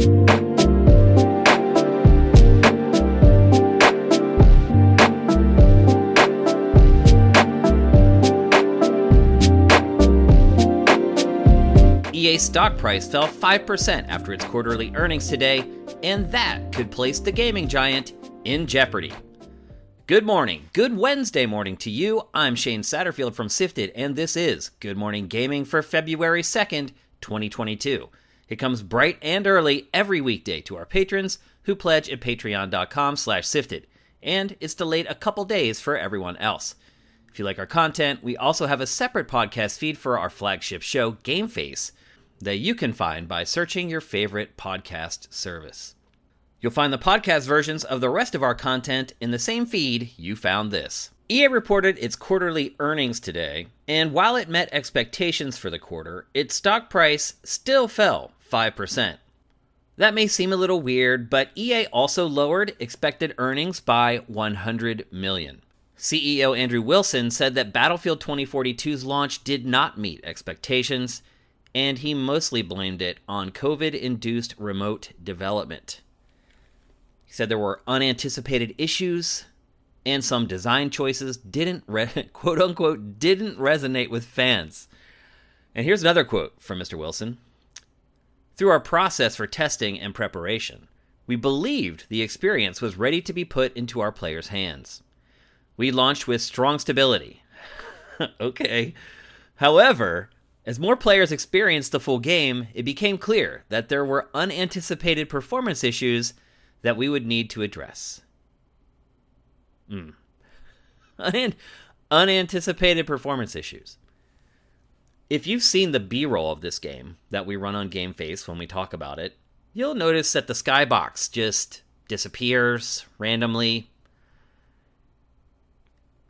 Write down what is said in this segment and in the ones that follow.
EA's stock price fell 5% after its quarterly earnings today, and that could place the gaming giant in jeopardy. Good morning, good Wednesday morning to you. I'm Shane Satterfield from Sifted, and this is Good Morning Gaming for February 2nd, 2022. It comes bright and early every weekday to our patrons who pledge at patreon.com/sifted, and it's delayed a couple days for everyone else. If you like our content, we also have a separate podcast feed for our flagship show, Game Face, that you can find by searching your favorite podcast service. You'll find the podcast versions of the rest of our content in the same feed you found this. EA reported its quarterly earnings today, and while it met expectations for the quarter, its stock price still fell 5%. That may seem a little weird, but EA also lowered expected earnings by $100 million. CEO Andrew Wilson said that Battlefield 2042's launch did not meet expectations, and he mostly blamed it on COVID-induced remote development. He said there were unanticipated issues, and some design choices didn't quote-unquote, didn't resonate with fans. And here's another quote from Mr. Wilson. Through our process for testing and preparation, we believed the experience was ready to be put into our players' hands. We launched with strong stability. Okay. However, as more players experienced the full game, it became clear that there were unanticipated performance issues that we would need to address. Unanticipated performance issues. If you've seen the B-roll of this game that we run on Game Face when we talk about it, you'll notice that the skybox just disappears randomly.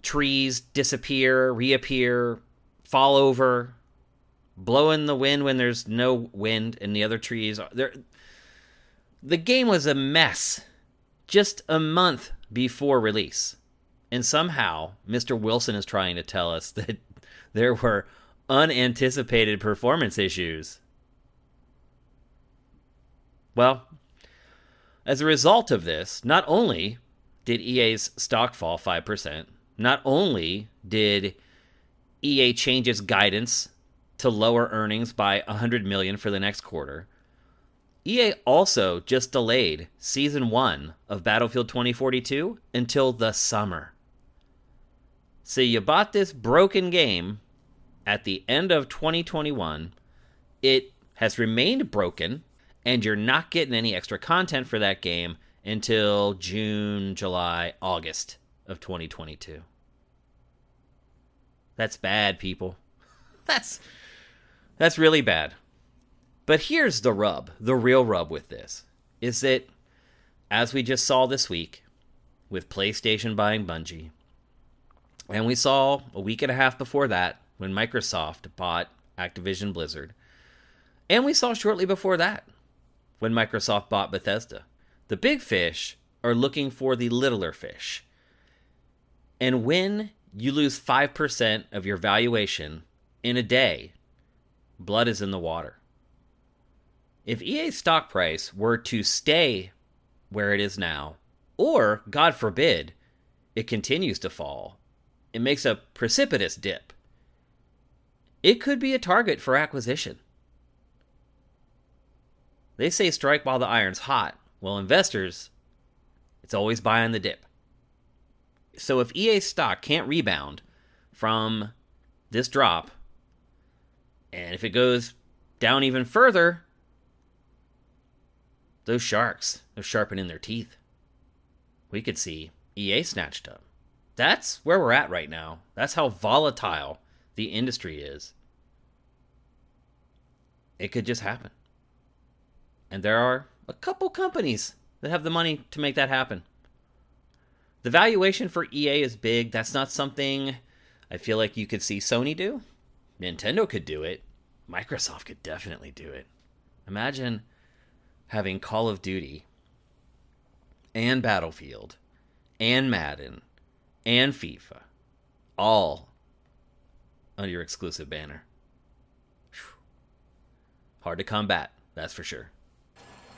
Trees disappear, reappear, fall over, blow in the wind when there's no wind and the other trees are there. The game was a mess just a month before release. And somehow, Mr. Wilson is trying to tell us that there were unanticipated performance issues. Well, as a result of this, not only did EA's stock fall 5%, not only did EA change its guidance to lower earnings by $100 million for the next quarter, EA also just delayed Season 1 of Battlefield 2042 until the summer. So you bought this broken game at the end of 2021, it has remained broken, and you're not getting any extra content for that game until June, July, August of 2022. That's bad, people. That's really bad. But here's the rub, the real rub with this, is that, as we just saw this week, with PlayStation buying Bungie, and we saw a week and a half before that, when Microsoft bought Activision Blizzard, and we saw shortly before that, when Microsoft bought Bethesda, the big fish are looking for the littler fish. And when you lose 5% of your valuation in a day, blood is in the water. If EA's stock price were to stay where it is now, or, God forbid, it continues to fall, it makes a precipitous dip, it could be a target for acquisition. They say strike while the iron's hot. Well, investors, it's always buying the dip. So if EA's stock can't rebound from this drop, and if it goes down even further, those sharks, they're sharpening their teeth. We could see EA snatched up. That's where we're at right now. That's how volatile the industry is. It could just happen. And there are a couple companies that have the money to make that happen. The valuation for EA is big. That's not something I feel like you could see Sony do. Nintendo could do it. Microsoft could definitely do it. Imagine having Call of Duty and Battlefield and Madden and FIFA all under your exclusive banner. Whew. Hard to combat, that's for sure.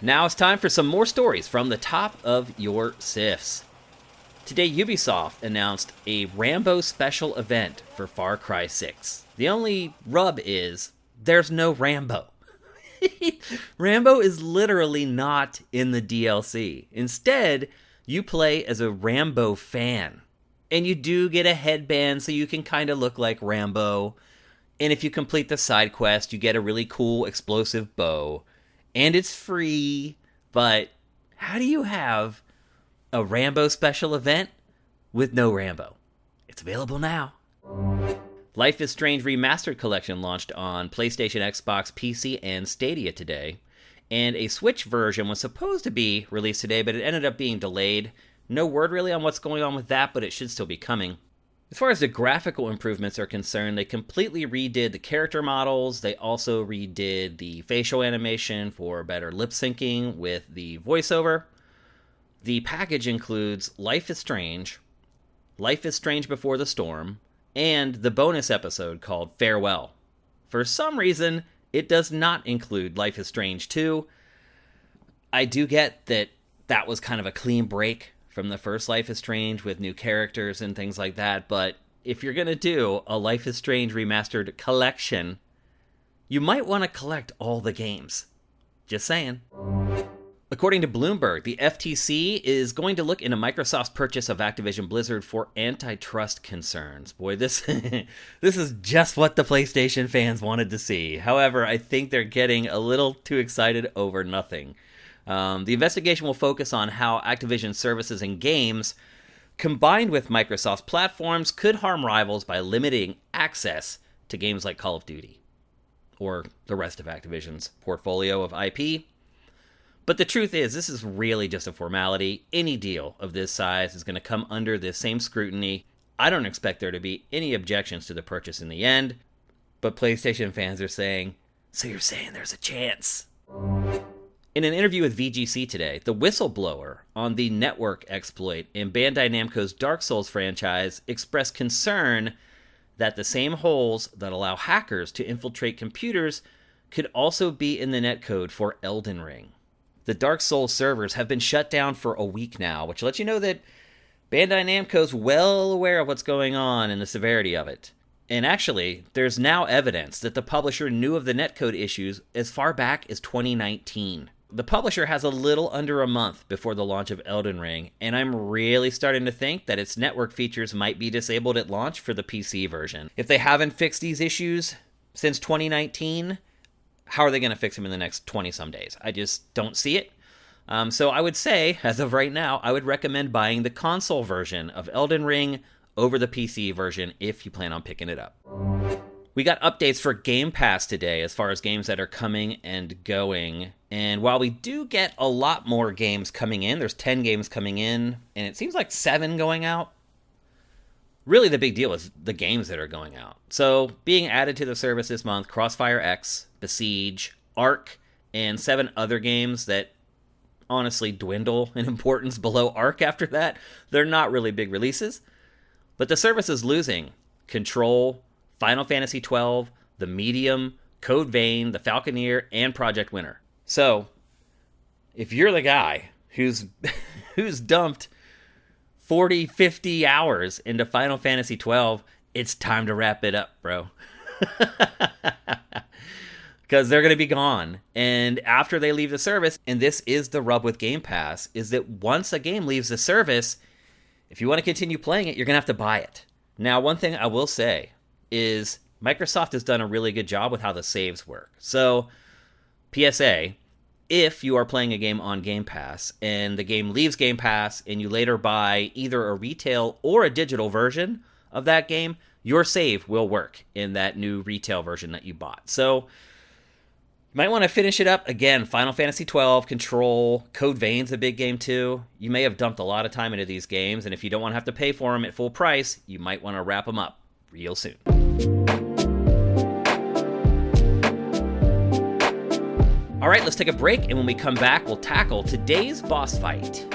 Now it's time for some more stories from the top of your SIFs. Today, Ubisoft announced a Rambo special event for Far Cry 6. The only rub is, there's no Rambo. Rambo is literally not in the DLC. Instead, you play as a Rambo fan. And you do get a headband so you can kind of look like Rambo. And if you complete the side quest, you get a really cool explosive bow. And it's free, but how do you have a Rambo special event with no Rambo? It's available now. Life is Strange Remastered Collection launched on PlayStation, Xbox, PC, and Stadia today. And a Switch version was supposed to be released today, but it ended up being delayed. No word really on what's going on with that, but it should still be coming. As far as the graphical improvements are concerned, they completely redid the character models. They also redid the facial animation for better lip syncing with the voiceover. The package includes Life is Strange Before the Storm, and the bonus episode called Farewell. For some reason, it does not include Life is Strange 2. I do get that that was kind of a clean break from the first Life is Strange with new characters and things like that, but if you're going to do a Life is Strange Remastered collection, you might want to collect all the games. Just saying. According to Bloomberg, the FTC is going to look into Microsoft's purchase of Activision Blizzard for antitrust concerns. Boy, this this is just what the PlayStation fans wanted to see. However, I think they're getting a little too excited over nothing. The investigation will focus on how Activision services and games, combined with Microsoft's platforms, could harm rivals by limiting access to games like Call of Duty, or the rest of Activision's portfolio of IP. But the truth is, this is really just a formality. Any deal of this size is going to come under this same scrutiny. I don't expect there to be any objections to the purchase in the end, but PlayStation fans are saying, so you're saying there's a chance? In an interview with VGC today, the whistleblower on the network exploit in Bandai Namco's Dark Souls franchise expressed concern that the same holes that allow hackers to infiltrate computers could also be in the netcode for Elden Ring. The Dark Souls servers have been shut down for a week now, which lets you know that Bandai Namco's well aware of what's going on and the severity of it. And actually, there's now evidence that the publisher knew of the netcode issues as far back as 2019. The publisher has a little under a month before the launch of Elden Ring, and I'm really starting to think that its network features might be disabled at launch for the PC version. If they haven't fixed these issues since 2019, how are they going to fix them in the next 20-some days? I just don't see it. So I would say, as of right now, I would recommend buying the console version of Elden Ring over the PC version if you plan on picking it up. We got updates for Game Pass today as far as games that are coming and going. And while we do get a lot more games coming in, there's 10 games coming in, and it seems like 7 going out. Really the big deal is the games that are going out. So being added to the service this month, Crossfire X, Besiege, Ark, and 7 other games that honestly dwindle in importance below Ark after that. They're not really big releases. But the service is losing Control, Final Fantasy XII, The Medium, Code Vein, The Falconeer, and Project Winter. So, if you're the guy who's dumped 40, 50 hours into Final Fantasy XII, it's time to wrap it up, bro. Because they're going to be gone. And after they leave the service, and this is the rub with Game Pass, is that once a game leaves the service, if you want to continue playing it, you're going to have to buy it. Now, one thing I will say is Microsoft has done a really good job with how the saves work. So, PSA, if you are playing a game on Game Pass and the game leaves Game Pass and you later buy either a retail or a digital version of that game, your save will work in that new retail version that you bought. So, you might want to finish it up. Again, Final Fantasy XII, Control, Code Vein's a big game too. You may have dumped a lot of time into these games, and if you don't want to have to pay for them at full price, you might want to wrap them up real soon. All right, let's take a break, and when we come back, we'll tackle today's boss fight.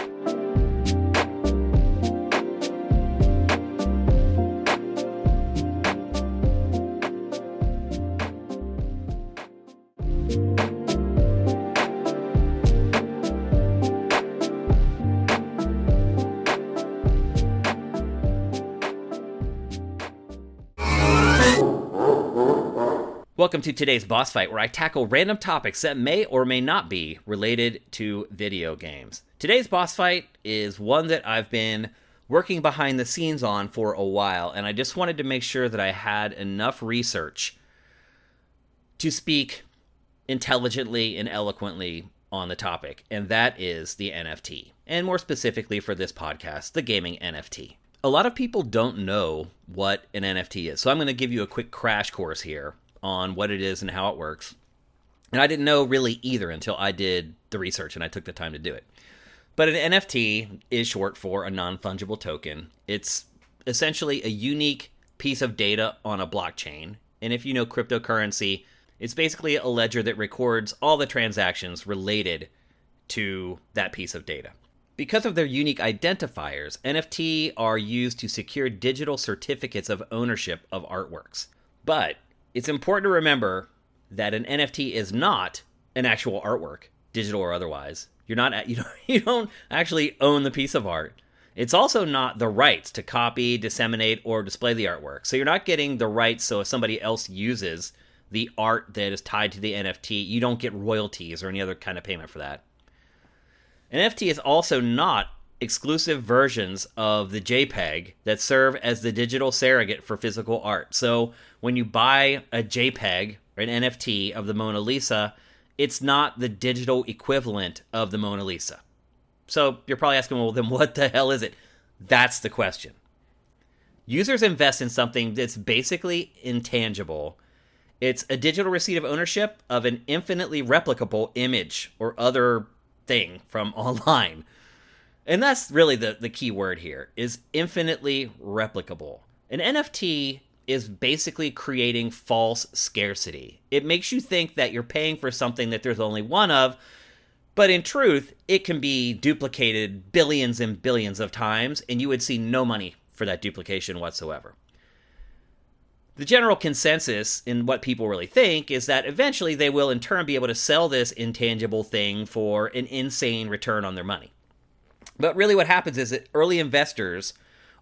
Welcome to today's boss fight, where I tackle random topics that may or may not be related to video games. Today's boss fight is one that I've been working behind the scenes on for a while, and I just wanted to make sure that I had enough research to speak intelligently and eloquently on the topic, and that is the NFT, and more specifically for this podcast, the gaming NFT. A lot of people don't know what an NFT is, so I'm going to give you a quick crash course here on what it is and how it works. And I didn't know really either until I did the research and I took the time to do it. But an NFT is short for a non-fungible token. It's essentially a unique piece of data on a blockchain. And if you know cryptocurrency, it's basically a ledger that records all the transactions related to that piece of data. Because of their unique identifiers, NFT are used to secure digital certificates of ownership of artworks. But it's important to remember that an NFT is not an actual artwork, digital or otherwise. You don't actually own the piece of art. It's also not the rights to copy, disseminate, or display the artwork. So you're not getting the rights, so if somebody else uses the art that is tied to the NFT, you don't get royalties or any other kind of payment for that. An NFT is also not exclusive versions of the JPEG that serve as the digital surrogate for physical art. So when you buy a JPEG or an NFT of the Mona Lisa, it's not the digital equivalent of the Mona Lisa. So you're probably asking, well, then what the hell is it? That's the question. Users invest in something that's basically intangible. It's a digital receipt of ownership of an infinitely replicable image or other thing from online. And that's really the key word here, is infinitely replicable. An NFT is basically creating false scarcity. It makes you think that you're paying for something that there's only one of, but in truth, it can be duplicated billions and billions of times, and you would see no money for that duplication whatsoever. The general consensus in what people really think is that eventually they will in turn be able to sell this intangible thing for an insane return on their money. But really what happens is that early investors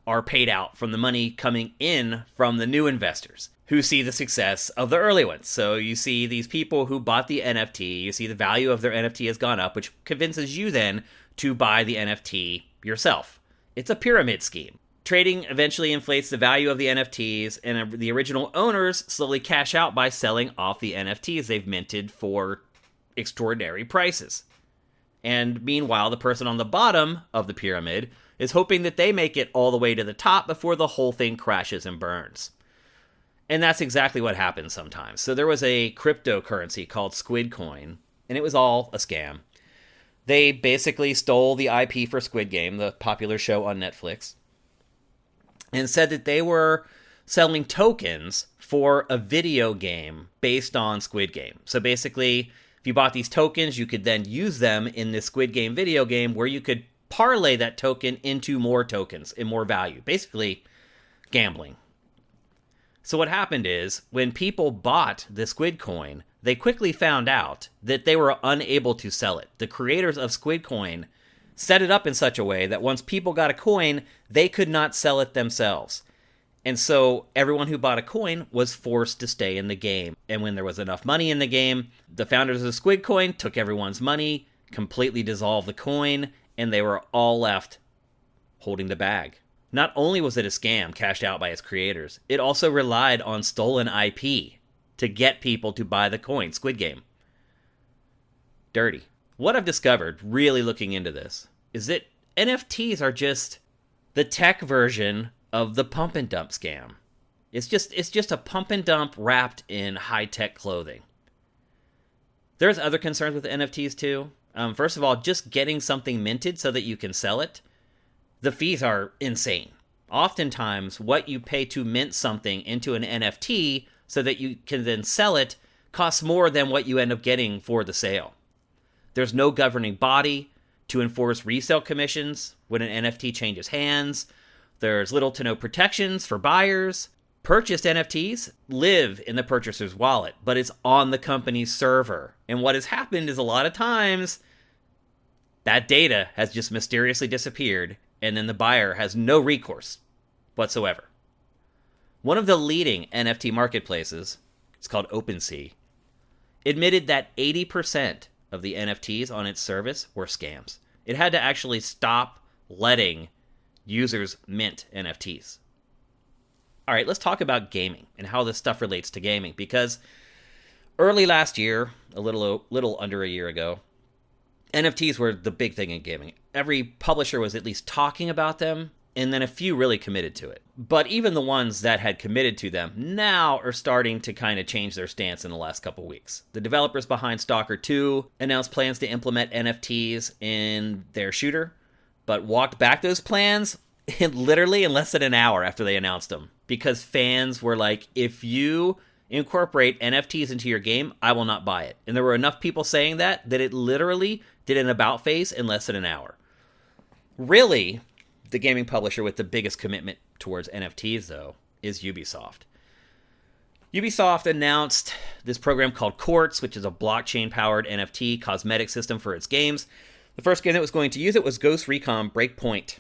are paid out from the money coming in from the new investors who see the success of the early ones. So you see these people who bought the NFT, you see the value of their NFT has gone up, which convinces you then to buy the NFT yourself. It's a pyramid scheme. Trading eventually inflates the value of the NFTs, and the original owners slowly cash out by selling off the NFTs they've minted for extraordinary prices. And meanwhile, the person on the bottom of the pyramid is hoping that they make it all the way to the top before the whole thing crashes and burns. And that's exactly what happens sometimes. So there was a cryptocurrency called Squid Coin, and it was all a scam. They basically stole the IP for Squid Game, the popular show on Netflix, and said that they were selling tokens for a video game based on Squid Game. So basically, if you bought these tokens, you could then use them in this Squid Game video game where you could parlay that token into more tokens and more value. Basically, gambling. So what happened is, when people bought the Squid Coin, they quickly found out that they were unable to sell it. The creators of Squid Coin set it up in such a way that once people got a coin, they could not sell it themselves. And so everyone who bought a coin was forced to stay in the game. And when there was enough money in the game, the founders of Squid Coin took everyone's money, completely dissolved the coin, and they were all left holding the bag. Not only was it a scam cashed out by its creators, it also relied on stolen IP to get people to buy the coin. Squid Game. Dirty. What I've discovered, really looking into this, is that NFTs are just the tech version of the pump and dump scam. It's just a pump and dump wrapped in high-tech clothing. There's other concerns with NFTs too. First of all, just getting something minted so that you can sell it, the fees are insane. Oftentimes, what you pay to mint something into an NFT so that you can then sell it costs more than what you end up getting for the sale. There's no governing body to enforce resale commissions when an NFT changes hands. There's little to no protections for buyers. Purchased NFTs live in the purchaser's wallet, but it's on the company's server. And what has happened is a lot of times that data has just mysteriously disappeared, and then the buyer has no recourse whatsoever. One of the leading NFT marketplaces, it's called OpenSea, admitted that 80% of the NFTs on its service were scams. It had to actually stop letting users mint NFTs. All right, let's talk about gaming and how this stuff relates to gaming, because early last year, a little under a year ago, NFTs were the big thing in gaming. Every publisher was at least talking about them, and then a few really committed to it. But even the ones that had committed to them now are starting to kind of change their stance in the last couple weeks. The developers behind Stalker 2 announced plans to implement NFTs in their shooter, but walked back those plans literally in less than an hour after they announced them, because fans were like, if you incorporate NFTs into your game, I will not buy it. And there were enough people saying that it literally did an about face in less than an hour. Really, the gaming publisher with the biggest commitment towards NFTs, though, is Ubisoft. Ubisoft announced this program called Quartz, which is a blockchain-powered NFT cosmetic system for its games. The first game that was going to use it was Ghost Recon Breakpoint.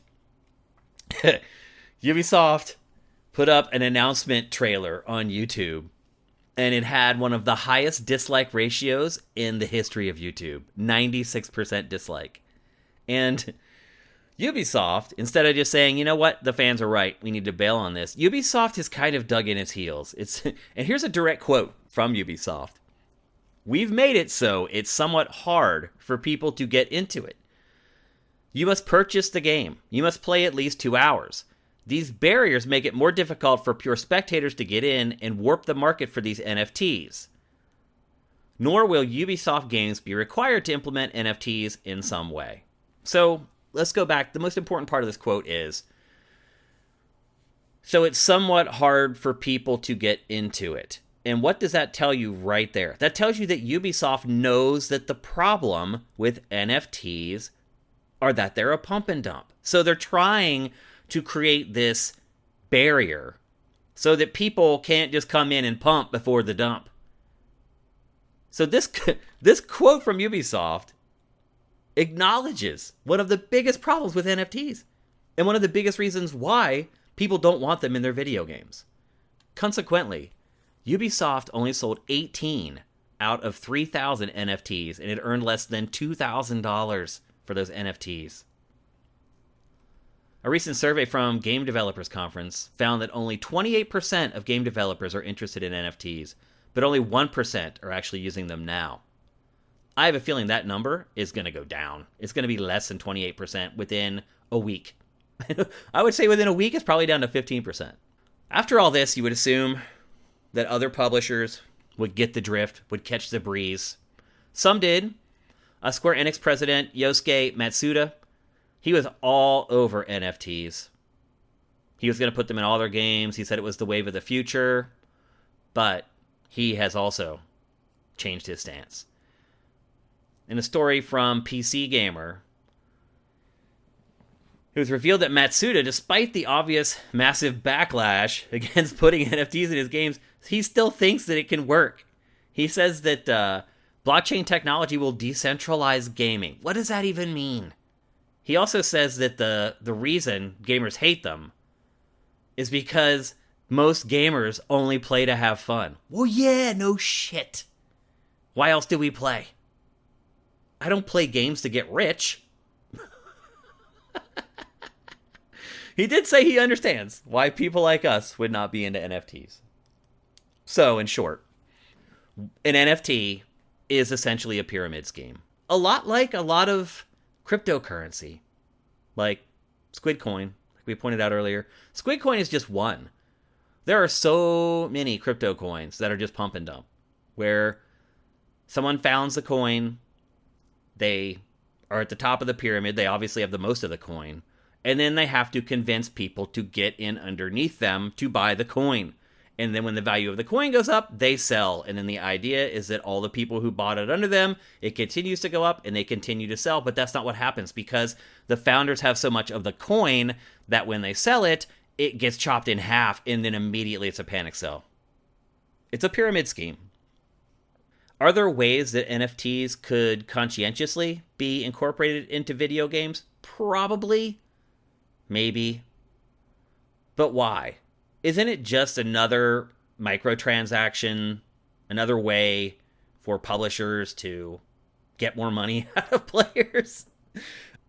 Ubisoft put up an announcement trailer on YouTube, and it had one of the highest dislike ratios in the history of YouTube. 96% dislike. And Ubisoft, instead of just saying, you know what, the fans are right, we need to bail on this, Ubisoft has kind of dug in its heels. And here's a direct quote from Ubisoft. "We've made it so it's somewhat hard for people to get into it. You must purchase the game. You must play at least 2 hours. These barriers make it more difficult for pure spectators to get in and warp the market for these NFTs. Nor will Ubisoft games be required to implement NFTs in some way." So let's go back. The most important part of this quote is, so it's somewhat hard for people to get into it. And what does that tell you right there? That tells you that Ubisoft knows that the problem with NFTs are that they're a pump and dump. So they're trying to create this barrier so that people can't just come in and pump before the dump. So this quote from Ubisoft acknowledges one of the biggest problems with NFTs and one of the biggest reasons why people don't want them in their video games. Consequently, Ubisoft only sold 18 out of 3,000 NFTs, and it earned less than $2,000 for those NFTs. A recent survey from Game Developers Conference found that only 28% of game developers are interested in NFTs, but only 1% are actually using them now. I have a feeling that number is going to go down. It's going to be less than 28% within a week. I would say within a week, it's probably down to 15%. After all this, you would assume that other publishers would get the drift, would catch the breeze. Some did. Square Enix president Yosuke Matsuda, he was all over NFTs. He was going to put them in all their games. He said it was the wave of the future. But he has also changed his stance. In a story from PC Gamer, it was revealed that Matsuda, despite the obvious massive backlash against putting NFTs in his games, he still thinks that it can work. He says that blockchain technology will decentralize gaming. What does that even mean? He also says that the reason gamers hate them is because most gamers only play to have fun. Well, yeah, no shit. Why else do we play? I don't play games to get rich. He did say he understands why people like us would not be into NFTs. So, in short, an NFT is essentially a pyramid scheme. A lot like a lot of cryptocurrency, like Squidcoin, like we pointed out earlier. Squidcoin is just one. There are so many crypto coins that are just pump and dump, where someone founds the coin, they are at the top of the pyramid, they obviously have the most of the coin, and then they have to convince people to get in underneath them to buy the coin. And then when the value of the coin goes up, they sell. And then the idea is that all the people who bought it under them, it continues to go up and they continue to sell. But that's not what happens, because the founders have so much of the coin that when they sell it, it gets chopped in half and then immediately it's a panic sell. It's a pyramid scheme. Are there ways that NFTs could conscientiously be incorporated into video games? Probably. Maybe. But why? Isn't it just another microtransaction another way for publishers to get more money out of players.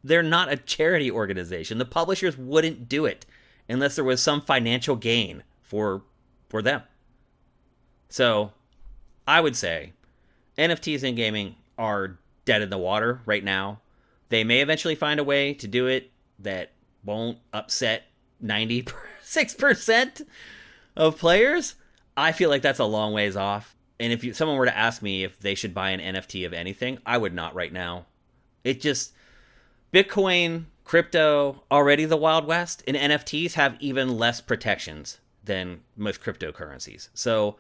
They're not a charity organization. The publishers wouldn't do it unless there was some financial gain for them. So I would say NFTs in gaming are dead in the water right now. They may eventually find a way to do it that won't upset 96% of players. I feel like that's a long ways off. And if someone were to ask me if they should buy an NFT of anything, I would not right now. It just, Bitcoin, crypto, already the Wild West, and NFTs have even less protections than most cryptocurrencies. So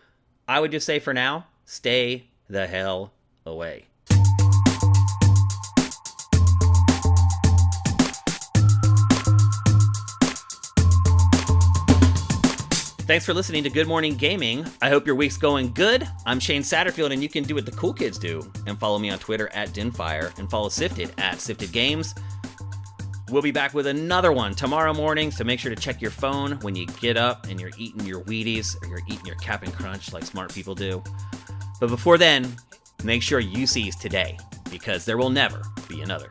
I would just say for now, stay the hell away. Thanks for listening to Good Morning Gaming. I hope your week's going good. I'm Shane Satterfield, and you can do what the cool kids do and follow me on Twitter at Dinfire and follow Sifted at Sifted Games. We'll be back with another one tomorrow morning, so make sure to check your phone when you get up and you're eating your Wheaties or you're eating your Cap'n Crunch like smart people do. But before then, make sure you seize today, because there will never be another.